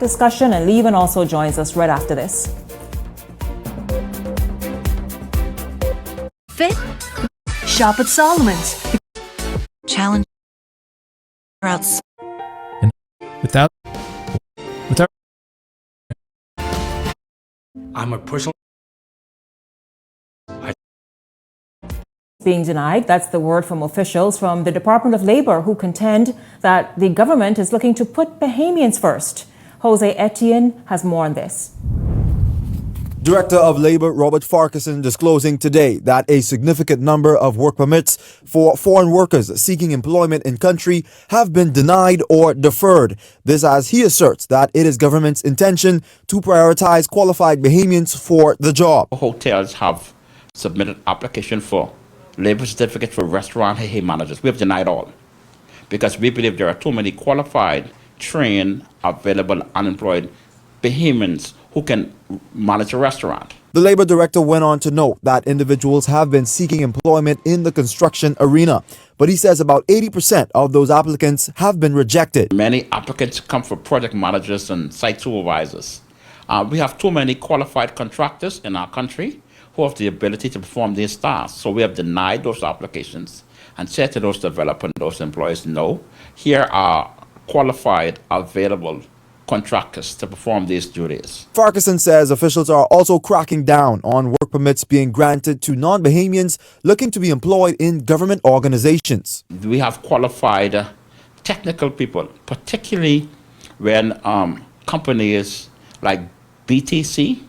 Discussion, and Levin also joins us right after this. Fit? Shop at Solomon's. Challenge outside. Without I'm a personal. Being denied. That's the word from officials from the Department of Labor, who contend that the government is looking to put Bahamians first. Jose Etienne has more on this. Director of Labor Robert Farquharson disclosing today that a significant number of work permits for foreign workers seeking employment in country have been denied or deferred. This as he asserts that it is government's intention to prioritize qualified Bahamians for the job. Hotels have submitted application for labor certificate for restaurant managers. We have denied all because we believe there are too many qualified, trained, available, unemployed Bahamians who can manage a restaurant. The labor director went on to note that individuals have been seeking employment in the construction arena, but he says about 80% of those applicants have been rejected. Many applicants come for project managers and site supervisors. We have too many qualified contractors in our country who have the ability to perform these tasks. So we have denied those applications and said to those developers and those employers, no, here are qualified, available contractors to perform these duties. Farquharson says officials are also cracking down on work permits being granted to non-Bahamians looking to be employed in government organizations. We have qualified technical people, particularly when companies like BTC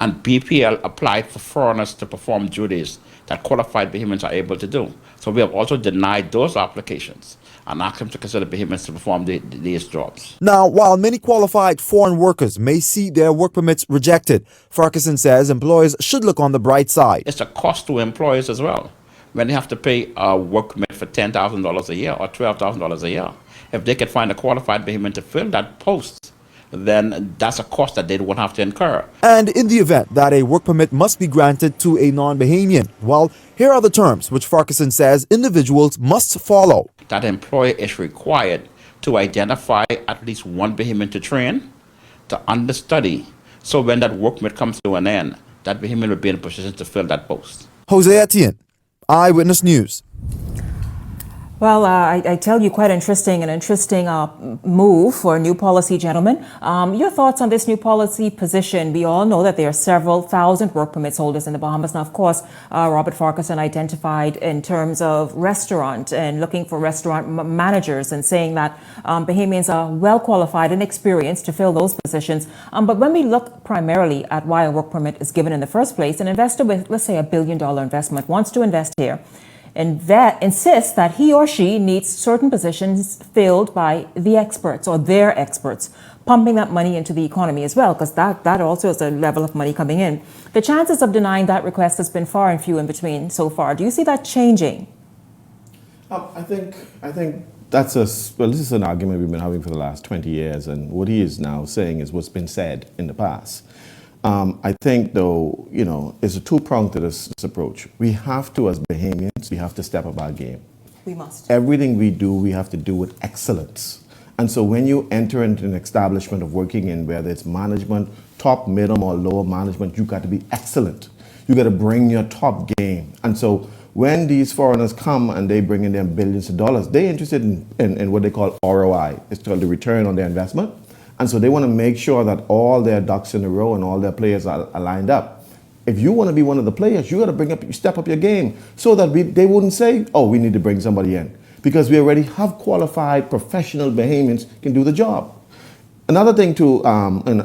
and BPL applied for foreigners to perform duties that qualified Bahamians are able to do. So we have also denied those applications and asked them to consider Bahamians to perform these jobs. Now, while many qualified foreign workers may see their work permits rejected, Farquharson says employers should look on the bright side. It's a cost to employers as well. When they have to pay a work permit for $10,000 a year or $12,000 a year, if they could find a qualified Bahamian to fill that post, then that's a cost that they won't have to incur. And in the event that a work permit must be granted to a non-Bahamian, well, here are the terms which Farquharson says individuals must follow. That employer is required to identify at least one Bahamian to train, to understudy, so when that work permit comes to an end, that Bahamian will be in a position to fill that post. Jose Etienne, Eyewitness News. Well, I tell you, quite an interesting move for a new policy, gentlemen. Your thoughts on this new policy position? We all know that there are several thousand work permits holders in the Bahamas. Now, of course, Robert Farquharson identified in terms of restaurant and looking for restaurant managers and saying that Bahamians are well qualified and experienced to fill those positions. But when we look primarily at why a work permit is given in the first place, an investor with, let's say, $1 billion investment wants to invest here, and that insists that he or she needs certain positions filled by the experts or their experts, pumping that money into the economy as well, because that also is a level of money coming in. The chances of denying that request has been far and few in between so far. Do you see that changing? I think that's this is an argument we've been having for the last 20 years, and what he is now saying is what's been said in the past. I think, though, it's a two-pronged to this approach. We have to, as Bahamians, we have to step up our game. We must. Everything we do, we have to do with excellence. And so when you enter into an establishment of working in, whether it's management, top, middle, or lower management, you got to be excellent. You got to bring your top game. And so when these foreigners come and they bring in their billions of dollars, they're interested in what they call ROI. It's called the return on their investment. And so they want to make sure that all their ducks in a row and all their players are lined up. If you want to be one of the players, you got to step up your game so that they wouldn't say, oh, we need to bring somebody in. Because we already have qualified professional Bahamians can do the job. Another thing too,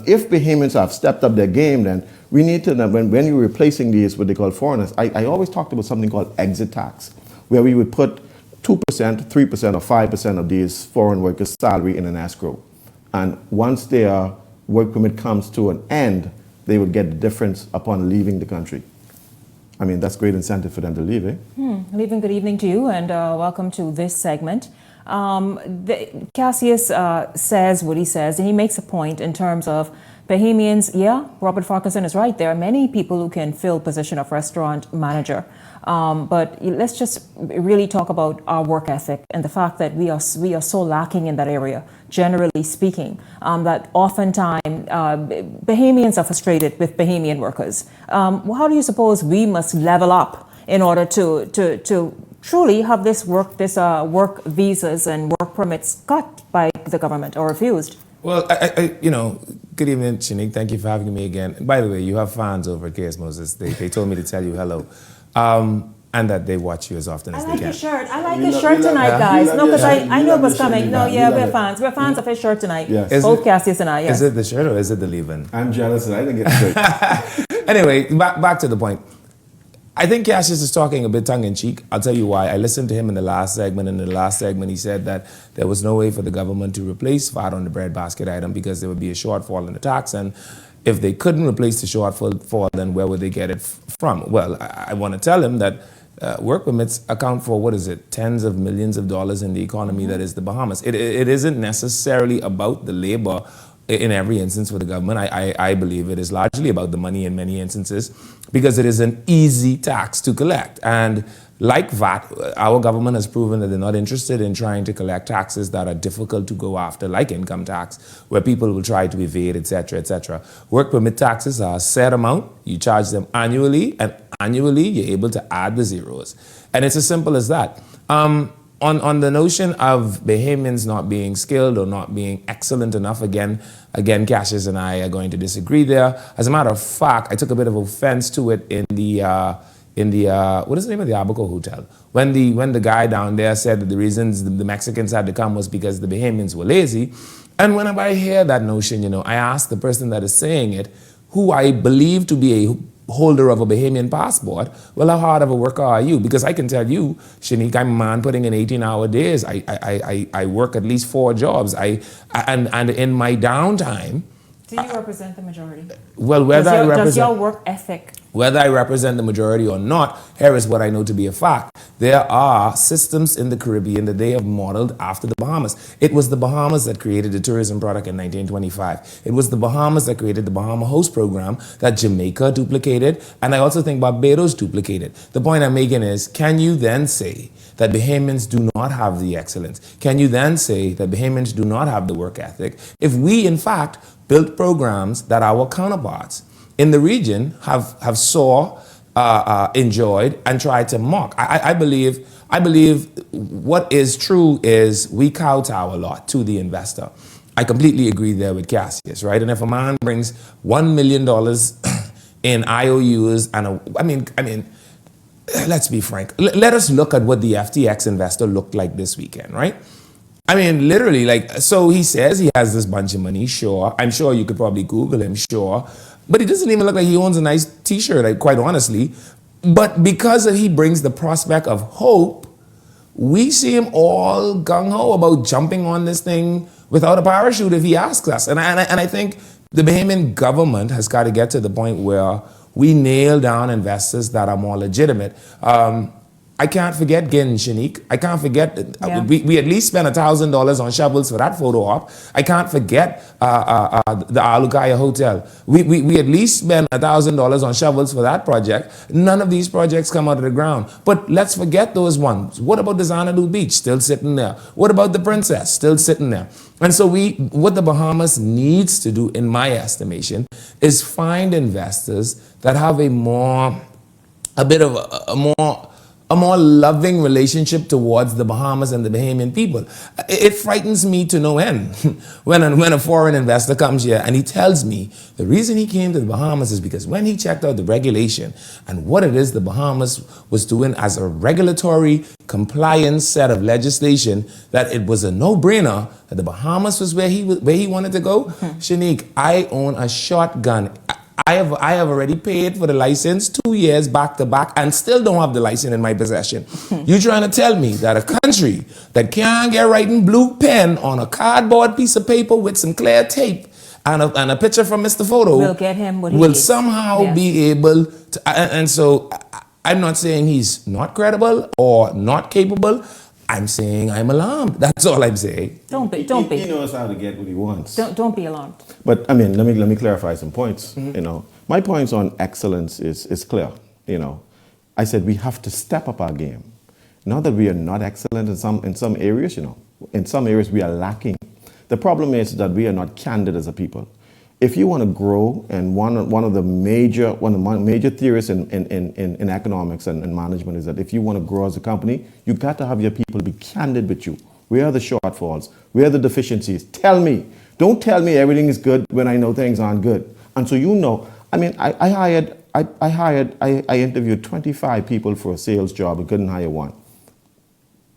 if Bahamians have stepped up their game, then we need to, when you're replacing these, what they call foreigners, I always talked about something called exit tax, where we would put 2%, 3%, or 5% of these foreign workers' salary in an escrow. And once their work permit comes to an end, they would get the difference upon leaving the country. I mean, that's great incentive for them to leave, eh? Leaving, good evening to you, and welcome to this segment. Cassius says what he says, and he makes a point in terms of Bahamians. Yeah, Robert Farquharson is right. There are many people who can fill position of restaurant manager. But let's just really talk about our work ethic and the fact that we are so lacking in that area, generally speaking, that oftentimes Bahamians are frustrated with Bahamian workers. How do you suppose we must level up in order to truly have this work visas and work permits cut by the government or refused? Well, good evening, Shanique. Thank you for having me again. By the way, you have fans over at KS Moses. They told me to tell you hello. And that they watch you as often as they can. I like his shirt tonight, guys. No, because I know what's coming. No, yeah, we're fans. We're fans of his shirt tonight. Yes. Both Cassius and I, yes. Is it the shirt or is it the leave-in? I'm jealous and I didn't get the shirt. Anyway, back to the point. I think Cassius is talking a bit tongue-in-cheek. I'll tell you why. I listened to him in the last segment. In the last segment, he said that there was no way for the government to replace VAT on the bread basket item because there would be a shortfall in the tax. And if they couldn't replace the shortfall, then where would they get it from? Well, I want to tell him that work permits account for, what is it, tens of millions of dollars in the economy that is the Bahamas. It isn't necessarily about the labor in every instance for the government. I believe it is largely about the money in many instances because it is an easy tax to collect. And like VAT, our government has proven that they're not interested in trying to collect taxes that are difficult to go after, like income tax, where people will try to evade, etc., etc. Work permit taxes are a set amount. You charge them annually, and annually you're able to add the zeros. And it's as simple as that. On the notion of Bahamians not being skilled or not being excellent enough, again, Cassius and I are going to disagree there. As a matter of fact, I took a bit of offense to it in the what is the name of the Abaco Hotel? When the guy down there said that the reasons the Mexicans had to come was because the Bahamians were lazy. And whenever I hear that notion, I ask the person that is saying it, who I believe to be a holder of a Bahamian passport, well, how hard of a worker are you? Because I can tell you, Shanique, I'm a man putting in 18-hour days. I work at least 4 jobs. And in my downtime. Do you represent the majority? Well, does your work ethic? Whether I represent the majority or not, here is what I know to be a fact. There are systems in the Caribbean that they have modeled after the Bahamas. It was the Bahamas that created the tourism product in 1925. It was the Bahamas that created the Bahama Host Program that Jamaica duplicated, and I also think Barbados duplicated. The point I'm making is, can you then say that Bahamians do not have the excellence? Can you then say that Bahamians do not have the work ethic if we, in fact, built programs that our counterparts in the region have enjoyed and tried to mock? I believe what is true is we kowtow a lot to the investor. I completely agree there with Cassius, right? And if a man brings $1 million in IOUs and let's be frank. Let us look at what the FTX investor looked like this weekend, right? I mean, literally, so he says he has this bunch of money, sure. I'm sure you could probably Google him, sure. But he doesn't even look like he owns a nice t-shirt, quite honestly. But because he brings the prospect of hope, we see him all gung-ho about jumping on this thing without a parachute if he asks us. And I think the Bahamian government has got to get to the point where we nail down investors that are more legitimate. I can't forget Gin, Shanique. I can't forget, we at least spent $1,000 on shovels for that photo op. I can't forget the Alugaya Hotel. We at least spent $1,000 on shovels for that project. None of these projects come out of the ground. But let's forget those ones. What about the Xanadu Beach? Still sitting there. What about the Princess? Still sitting there. And so what the Bahamas needs to do, in my estimation, is find investors that have a more loving relationship towards the Bahamas and the Bahamian people. It frightens me to no end when a foreign investor comes here and he tells me the reason he came to the Bahamas is because when he checked out the regulation and what it is the Bahamas was doing as a regulatory compliance set of legislation, that it was a no-brainer that the Bahamas was where he wanted to go. Shanique, I own a shotgun. I have already paid for the license 2 years back to back and still don't have the license in my possession. You trying to tell me that a country that can't get writing blue pen on a cardboard piece of paper with some clear tape and a picture from Mr. Photo will get him what he will needs. somehow be able to, and so I'm not saying he's not credible or not capable. I'm saying I'm alarmed. That's all I'm saying. Don't be. He knows how to get what he wants. Don't be alarmed. But I mean, let me clarify some points. You know, my points on excellence is clear. You know, I said we have to step up our game. Not that we are not excellent in some areas. You know, in some areas we are lacking. The problem is that we are not candid as a people. If you want to grow, and one of the major theories in economics and management is that if you want to grow as a company, you got to have your people be candid with you. Where are the shortfalls? Where are the deficiencies? Tell me. Don't tell me everything is good when I know things aren't good. And so you know. I mean, I interviewed 25 people for a sales job and couldn't hire one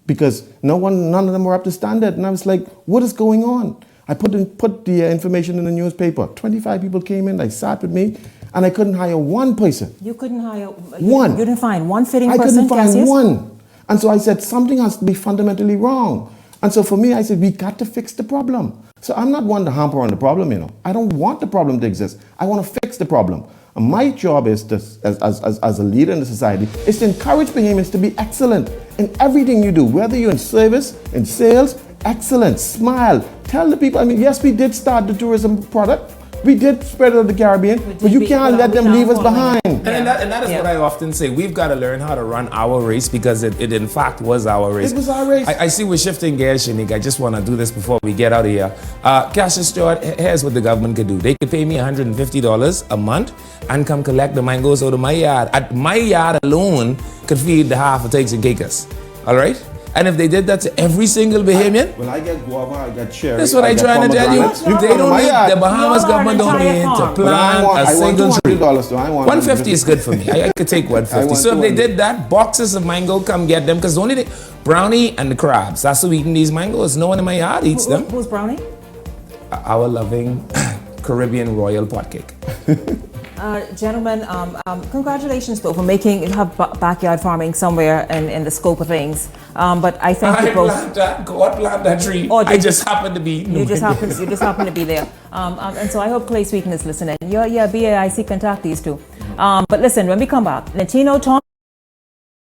because none of them were up to standard. And I was like, what is going on? I put the information in the newspaper. 25 people came in, they sat with me, and I couldn't hire one person. You couldn't hire one. You didn't find one fitting I person, couldn't find Cassius? one. And so I said, something has to be fundamentally wrong. And so for me, I said, we got to fix the problem. So I'm not one to hamper on the problem, you know. I don't want the problem to exist. I want to fix the problem. And my job is to, as a leader in the society, is to encourage Bahamians to be excellent in everything you do, whether you're in service, in sales, excellent, smile. Tell the people, I mean, yes, we did start the tourism product. We did spread it to the Caribbean, but you can't let them leave us behind. And that is what I often say. We've got to learn how to run our race because it in fact was our race. It was our race. I see we're shifting gears, Shanique. I just want to do this before we get out of here. Cassius Stuart, here's what the government could do. They could pay me $150 a month and come collect the mangoes out of my yard. At my yard alone could feed the half of Takes and Cakers. All right? And if they did that to every single Bahamian, Well, I get guava, I get cherry. that's what I'm trying to tell you. They don't need, the Bahamas government don't need to plant a single tree. $150 is good for me. I could take $150. So if they did that, boxes of mango, come get them. Because only the brownie and the crabs, that's who eating these mangoes. No one in my yard eats them. Who's brownie? Our loving Caribbean royal pot cake. Gentlemen, congratulations though for have backyard farming somewhere in the scope of things. But I thank you both. God planted that tree. I just happened to be. You just happen to be there. And so I hope Clay Sweeten is listening. Yeah, BAIC contact these two. But listen, when we come back, Latino Tom.